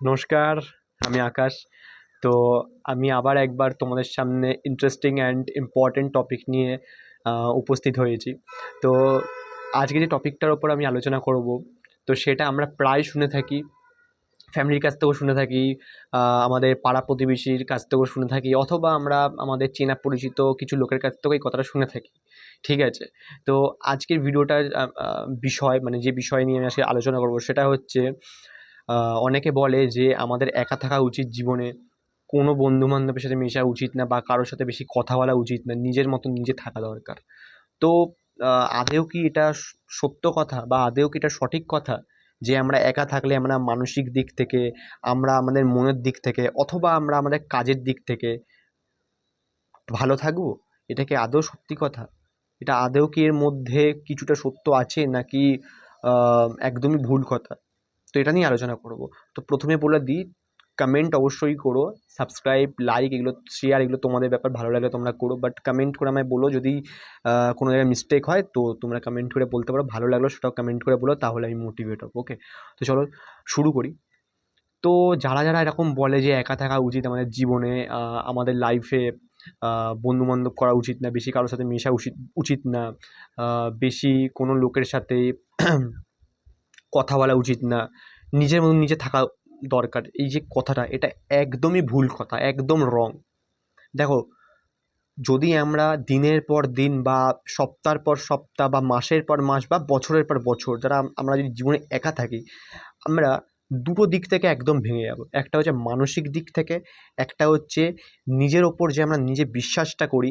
নমস্কার, আমি আকাশ। তো আমি আবার একবার তোমাদের সামনে ইন্টারেস্টিং অ্যান্ড ইম্পর্ট্যান্ট টপিক নিয়ে উপস্থিত হয়েছি। তো আজকে যে টপিকটার ওপর আমি আলোচনা করব, তো সেটা আমরা প্রায় শুনে থাকি, ফ্যামিলির কাছ থেকেও শুনে থাকি, আমাদের পাড়া প্রতিবেশীর কাছ থেকেও শুনে থাকি, অথবা আমরা আমাদের চেনা পরিচিত কিছু লোকের কাছ থেকেও এই কথাটা শুনে থাকি। ঠিক আছে? তো আজকের ভিডিওটার বিষয়, মানে যে বিষয় নিয়ে আমি আজকে আলোচনা করব, সেটা হচ্ছে অনেকে বলে যে আমাদের একা থাকা উচিত জীবনে, কোনো বন্ধুবান্ধবের সাথে মেশা উচিত না, বা কারোর সাথে বেশি কথা বলা উচিত না, নিজের মতন নিজে থাকা দরকার। তো আদৌ কি এটা সত্য কথা, বা আদৌ কি এটা সঠিক কথা যে আমরা একা থাকলে আমরা মানসিক দিক থেকে, আমরা আমাদের মনের দিক থেকে, অথবা আমরা আমাদের কাজের দিক থেকে ভালো থাকবো? এটা কি আদৌ সত্যি কথা? এটা আদৌ কি এর মধ্যে কিছুটা সত্য আছে, নাকি একদমই ভুল কথা? তো এটা নিয়ে আলোচনা করব। তো প্রথমে বলে দিই, কমেন্ট অবশ্যই করো, সাবস্ক্রাইব, লাইক, এগুলো শেয়ার, এগুলো তোমাদের ব্যাপার, ভালো লাগলে তোমরা করো, বাট কমেন্ট করে আমায় বলো যদি কোনো জায়গায় মিস্টেক হয়, তো তোমরা কমেন্ট করে বলতে পারো। ভালো লাগলো সেটাও কমেন্ট করে বলো, তাহলে আমি মোটিভেট হবো। ওকে, তো চলো শুরু করি। তো যারা এরকম বলে যে একা থাকা উচিত আমাদের জীবনে, আমাদের লাইফে বন্ধুবান্ধব করা উচিত না, বেশি কারোর সাথে মেশা উচিত না, বেশি কোনো লোকের সাথে কথা বলা উচিত না, নিজের মতন নিজে থাকা দরকার, এই যে কথাটা, এটা একদমই ভুল কথা, একদম রং। দেখো, যদি আমরা দিনের পর দিন, বা সপ্তাহের পর সপ্তাহ, বা মাসের পর মাস, বা বছরের পর বছর, যারা আমরা যদি জীবনে একা থাকি, আমরা দুটো দিক থেকে একদম ভেঙে যাব। একটা হচ্ছে মানসিক দিক থেকে, একটা হচ্ছে নিজের ওপর যে আমরা নিজে বিশ্বাসটা করি,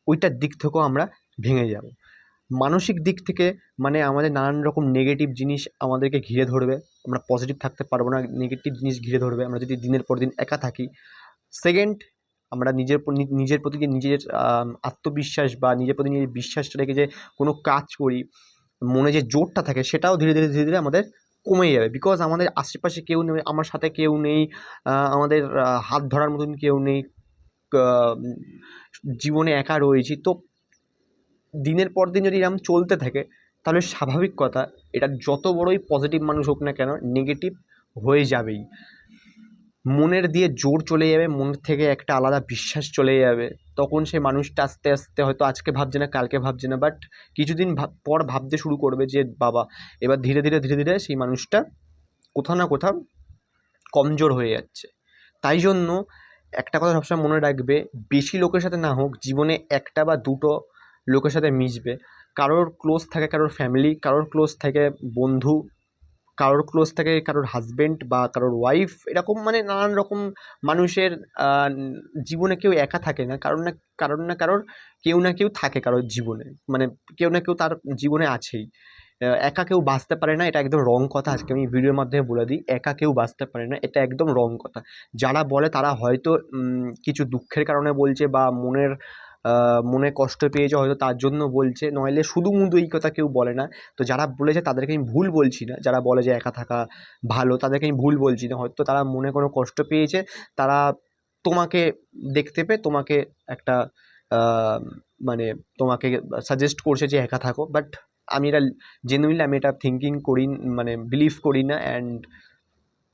ওইটার দিক থেকেও আমরা ভেঙে যাব। মানসিক দিক থেকে মানে আমাদের নানান রকম নেগেটিভ জিনিস আমাদেরকে ঘিরে ধরবে, আমরা পজিটিভ থাকতে পারবো না, নেগেটিভ জিনিস ঘিরে ধরবে আমরা যদি দিনের পর দিন একা থাকি। সেকেন্ড, আমরা নিজের প্রতি যে নিজের আত্মবিশ্বাস, বা নিজের প্রতি নিজের বিশ্বাসটা রেখে যে কোনো কাজ করি, মনে যে জোরটা থাকে, সেটাও ধীরে ধীরে ধীরে ধীরে আমাদের কমে যাবে। বিকজ আমাদের আশেপাশে কেউ নেই, আমার সাথে কেউ নেই, আমাদের হাত ধরার মতন কেউ নেই, আহ, জীবনে একা রয়েছি। তো দিনের পর দিন যদি এরকম চলতে থাকে, তাহলে স্বাভাবিক কথা, এটা যত বড়ই পজিটিভ মানুষ হোক না কেন, নেগেটিভ হয়ে যাবেই। মনের দিয়ে জোর চলে যাবে, মনের থেকে একটা আলাদা বিশ্বাস চলে যাবে। তখন সে মানুষটা আস্তে আস্তে হয়তো আজকে ভাবছে না, কালকে ভাবছে না, বাট কিছুদিন পর ভাবতে শুরু করবে যে বাবা, এবার ধীরে ধীরে ধীরে ধীরে সেই মানুষটা কোথাও না কোথাও কমজোর হয়ে যাচ্ছে। তাই জন্য একটা কথা সবসময় মনে রাখবে, বেশি লোকের সাথে না হোক, জীবনে একটা বা দুটো লোকের সাথে মিশবে। কারোর ক্লোজ থাকে কারোর ফ্যামিলি, কারোর ক্লোজ থাকে বন্ধু, কারোর ক্লোজ থাকে কারোর হাজবেন্ড বা কারোর ওয়াইফ, এরকম মানে নানান রকম মানুষের জীবনে কেউ একা থাকে না, কারোর কেউ না কেউ থাকে কারোর জীবনে, মানে কেউ না কেউ তার জীবনে আছেই। একা কেউ বাঁচতে পারে না, এটা একদম রং কথা। আজকে আমি ভিডিওর মাধ্যমে বলে দিই, একা কেউ বাঁচতে পারে না, এটা একদম রং কথা। যারা বলে তারা হয়তো কিছু দুঃখের কারণে বলছে, বা মনে কষ্ট পেয়েছে হয়তো তার জন্য বলছে, নইলে শুধু মুধু এই কথা কেউ বলে না। তো যারা বলেছে তাদেরকে আমি ভুল বলছি না, যারা বলে যে একা থাকা ভালো, তাদেরকে আমি ভুল বলছি না। হয়তো তারা মনে কোনো কষ্ট পেয়েছে, তারা তোমাকে দেখতে পেয়ে তোমাকে একটা আহ, মানে তোমাকে সাজেস্ট করছে যে একা থাকো। বাট আমি এটা জেনুইনলি আমি এটা থিঙ্কিং করি, মানে বিলিভ করি না। অ্যান্ড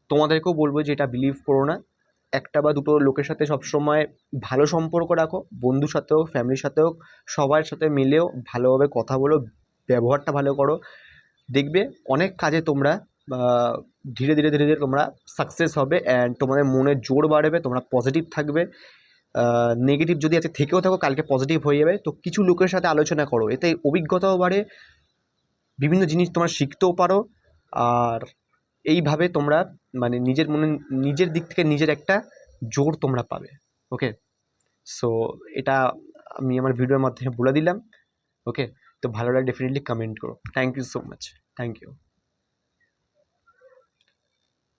তোমাদেরকেও বলবো যে এটা বিলিভ করো না। একটা বা দুটো লোকের সাথে সবসময় ভালো সম্পর্ক রাখো, বন্ধুর সাথে হোক, ফ্যামিলির সাথে হোক, সবার সাথে মিলেও ভালোভাবে কথা বলো, ব্যবহারটা ভালো করো। দেখবে অনেক কাজে তোমরা ধীরে ধীরে ধীরে ধীরে তোমরা সাকসেস হবে, অ্যান্ড তোমাদের মনে জোর বাড়বে, তোমরা পজিটিভ থাকবে। নেগেটিভ যদি আজকে থেকেও থাকো, কালকে পজিটিভ হয়ে যাবে। তো কিছু লোকের সাথে আলোচনা করো, এতে অভিজ্ঞতাও বাড়ে, বিভিন্ন জিনিস তোমরা শিখতেও পারো। আর এইভাবে তোমরা মানে নিজের মনে, নিজের দিক থেকে নিজের একটা জোর তোমরা পাবে। ওকে, সো এটা আমি আমার ভিডিওর মাধ্যমে বলে দিলাম। ওকে, তো ভালো লাগে ডেফিনেটলি কমেন্ট করো। Thank you so much, thank you.